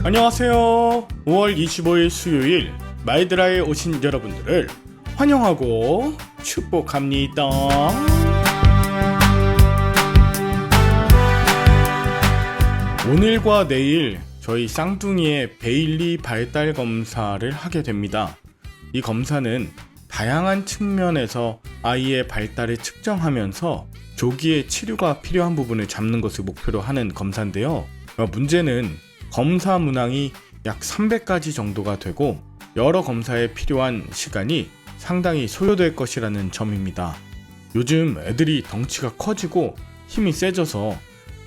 안녕하세요. 5월 25일 수요일 마이드라에 오신 여러분들을 환영하고 축복합니다. 오늘과 내일 저희 쌍둥이의 베일리 발달 검사를 하게 됩니다. 이 검사는 다양한 측면에서 아이의 발달을 측정하면서 조기에 치료가 필요한 부분을 잡는 것을 목표로 하는 검사인데요. 문제는 검사 문항이 약 300가지 정도가 되고 여러 검사에 필요한 시간이 상당히 소요될 것이라는 점입니다. 요즘 애들이 덩치가 커지고 힘이 세져서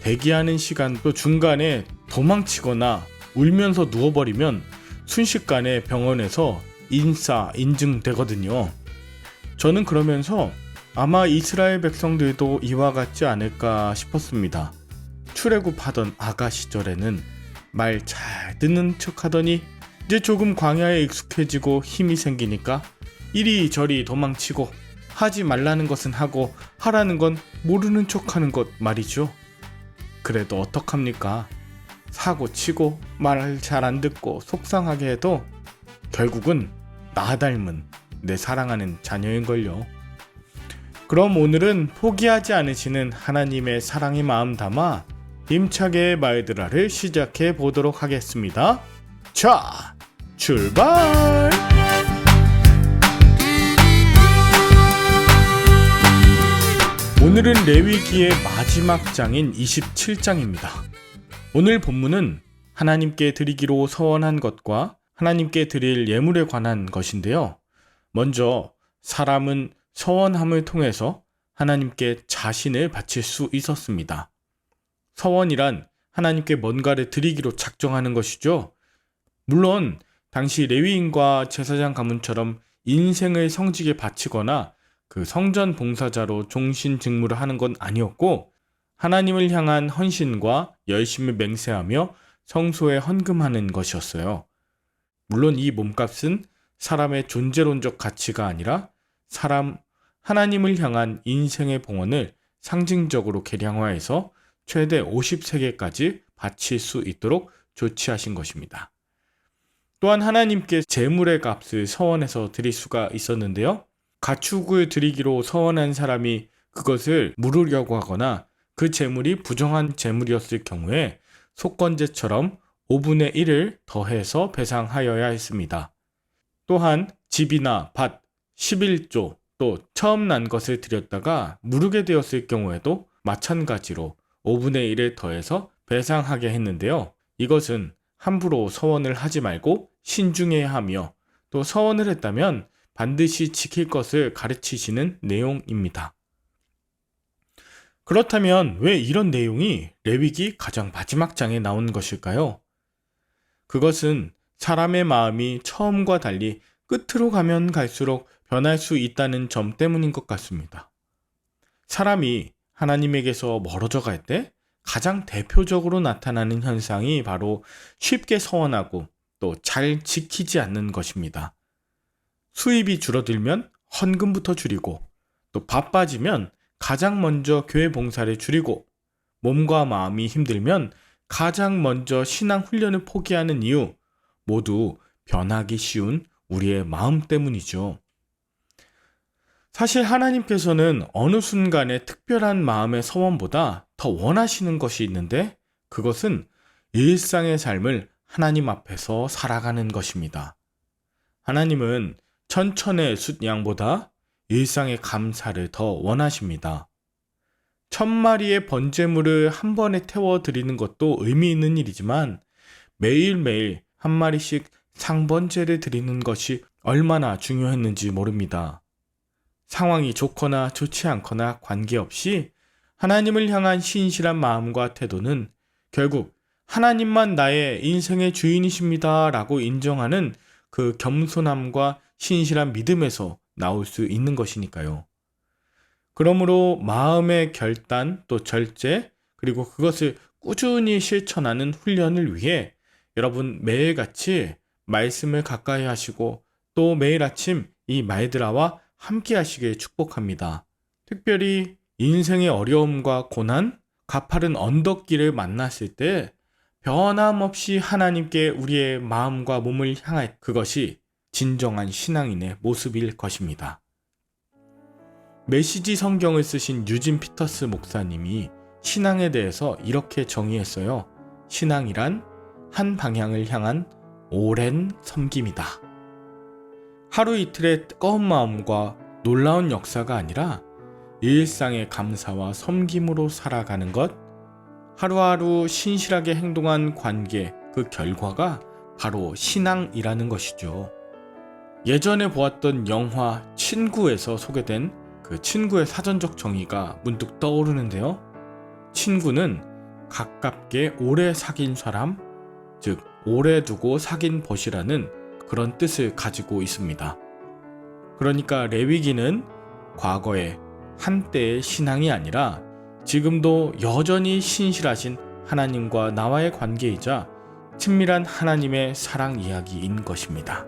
대기하는 시간 또 중간에 도망치거나 울면서 누워버리면 순식간에 병원에서 인증되거든요. 저는 그러면서 아마 이스라엘 백성들도 이와 같지 않을까 싶었습니다. 출애굽하던 아가 시절에는 말 잘 듣는 척 하더니 이제 조금 광야에 익숙해지고 힘이 생기니까 이리저리 도망치고 하지 말라는 것은 하고 하라는 건 모르는 척 하는 것 말이죠. 그래도 어떡합니까? 사고 치고 말 잘 안 듣고 속상하게 해도 결국은 나 닮은 내 사랑하는 자녀인걸요. 그럼 오늘은 포기하지 않으시는 하나님의 사랑의 마음 담아 힘차게 마이드라를 시작해 보도록 하겠습니다. 자, 출발! 오늘은 레위기의 마지막 장인 27장입니다. 오늘 본문은 하나님께 드리기로 서원한 것과 하나님께 드릴 예물에 관한 것인데요. 먼저 사람은 서원함을 통해서 하나님께 자신을 바칠 수 있었습니다. 서원이란 하나님께 뭔가를 드리기로 작정하는 것이죠. 물론 당시 레위인과 제사장 가문처럼 인생을 성직에 바치거나 그 성전 봉사자로 종신 직무를 하는 건 아니었고 하나님을 향한 헌신과 열심을 맹세하며 성소에 헌금하는 것이었어요. 물론 이 몸값은 사람의 존재론적 가치가 아니라 하나님을 향한 인생의 봉헌을 상징적으로 계량화해서 최대 50세계까지 바칠 수 있도록 조치하신 것입니다. 또한 하나님께 제물의 값을 서원해서 드릴 수가 있었는데요. 가축을 드리기로 서원한 사람이 그것을 물으려고 하거나 그 제물이 부정한 제물이었을 경우에 속건제처럼 5분의 1을 더해서 배상하여야 했습니다. 또한 집이나 밭, 11조, 또 처음 난 것을 드렸다가 무르게 되었을 경우에도 마찬가지로 5분의 1을 더해서 배상하게 했는데요. 이것은 함부로 서원을 하지 말고 신중해야 하며 또 서원을 했다면 반드시 지킬 것을 가르치시는 내용입니다. 그렇다면 왜 이런 내용이 레위기 가장 마지막 장에 나온 것일까요? 그것은 사람의 마음이 처음과 달리 끝으로 가면 갈수록 변할 수 있다는 점 때문인 것 같습니다. 사람이 하나님에게서 멀어져 갈 때 가장 대표적으로 나타나는 현상이 바로 쉽게 서원하고 또 잘 지키지 않는 것입니다. 수입이 줄어들면 헌금부터 줄이고 또 바빠지면 가장 먼저 교회 봉사를 줄이고 몸과 마음이 힘들면 가장 먼저 신앙 훈련을 포기하는 이유 모두 변하기 쉬운 우리의 마음 때문이죠. 사실 하나님께서는 어느 순간에 특별한 마음의 서원보다 더 원하시는 것이 있는데 그것은 일상의 삶을 하나님 앞에서 살아가는 것입니다. 하나님은 천천의 숫양보다 일상의 감사를 더 원하십니다. 1000마리의 번제물을 한 번에 태워드리는 것도 의미 있는 일이지만 매일매일 한 마리씩 상번제를 드리는 것이 얼마나 중요했는지 모릅니다. 상황이 좋거나 좋지 않거나 관계없이 하나님을 향한 신실한 마음과 태도는 결국 하나님만 나의 인생의 주인이십니다 라고 인정하는 그 겸손함과 신실한 믿음에서 나올 수 있는 것이니까요. 그러므로 마음의 결단 또 절제 그리고 그것을 꾸준히 실천하는 훈련을 위해 여러분 매일같이 말씀을 가까이 하시고 또 매일 아침 이 마이드라와 함께 하시길 축복합니다. 특별히 인생의 어려움과 고난, 가파른 언덕길을 만났을 때 변함없이 하나님께 우리의 마음과 몸을 향할 그것이 진정한 신앙인의 모습일 것입니다. 메시지 성경을 쓰신 유진 피터스 목사님이 신앙에 대해서 이렇게 정의했어요. 신앙이란 한 방향을 향한 오랜 섬김이다. 하루 이틀의 뜨거운 마음과 놀라운 역사가 아니라 일상의 감사와 섬김으로 살아가는 것, 하루하루 신실하게 행동한 관계, 그 결과가 바로 신앙이라는 것이죠. 예전에 보았던 영화 친구에서 소개된 그 친구의 사전적 정의가 문득 떠오르는데요. 친구는 가깝게 오래 사귄 사람, 즉 오래 두고 사귄 벗이라는 그런 뜻을 가지고 있습니다. 그러니까 레위기는 과거의 한때의 신앙이 아니라 지금도 여전히 신실하신 하나님과 나와의 관계이자 친밀한 하나님의 사랑 이야기인 것입니다.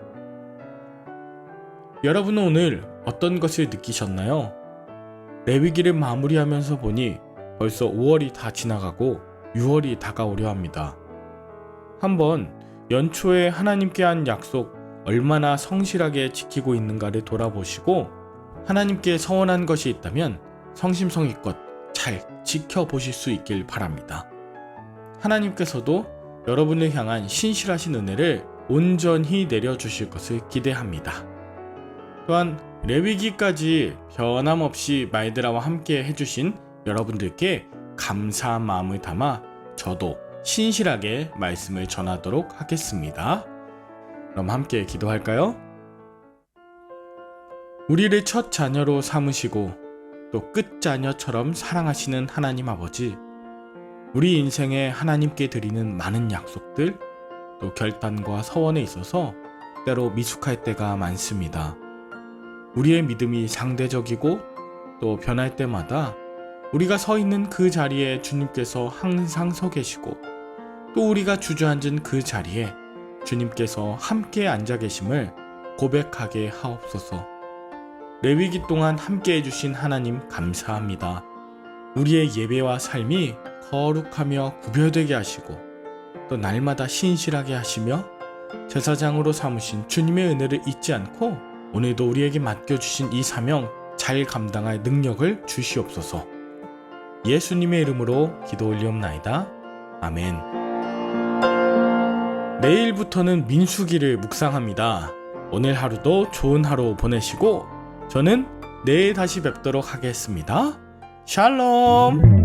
여러분은 오늘 어떤 것을 느끼셨나요? 레위기를 마무리하면서 보니 벌써 5월이 다 지나가고 6월이 다가오려 합니다. 한번 연초에 하나님께 한 약속 얼마나 성실하게 지키고 있는가를 돌아보시고 하나님께 서원한 것이 있다면 성심성의껏 잘 지켜보실 수 있길 바랍니다. 하나님께서도 여러분을 향한 신실하신 은혜를 온전히 내려주실 것을 기대합니다. 또한 레위기까지 변함없이 말드라와 함께 해주신 여러분들께 감사한 마음을 담아 저도 신실하게 말씀을 전하도록 하겠습니다. 그럼 함께 기도할까요? 우리를 첫 자녀로 삼으시고 또 끝자녀처럼 사랑하시는 하나님 아버지, 우리 인생에 하나님께 드리는 많은 약속들, 또 결단과 서원에 있어서 때로 미숙할 때가 많습니다. 우리의 믿음이 상대적이고 또 변할 때마다 우리가 서 있는 그 자리에 주님께서 항상 서 계시고 또 우리가 주저앉은 그 자리에 주님께서 함께 앉아 계심을 고백하게 하옵소서. 레위기 동안 함께 해주신 하나님 감사합니다. 우리의 예배와 삶이 거룩하며 구별되게 하시고 또 날마다 신실하게 하시며 제사장으로 삼으신 주님의 은혜를 잊지 않고 오늘도 우리에게 맡겨주신 이 사명 잘 감당할 능력을 주시옵소서. 예수님의 이름으로 기도 올리옵나이다. 아멘. 내일부터는 민수기를 묵상합니다. 오늘 하루도 좋은 하루 보내시고 저는 내일 다시 뵙도록 하겠습니다. 샬롬.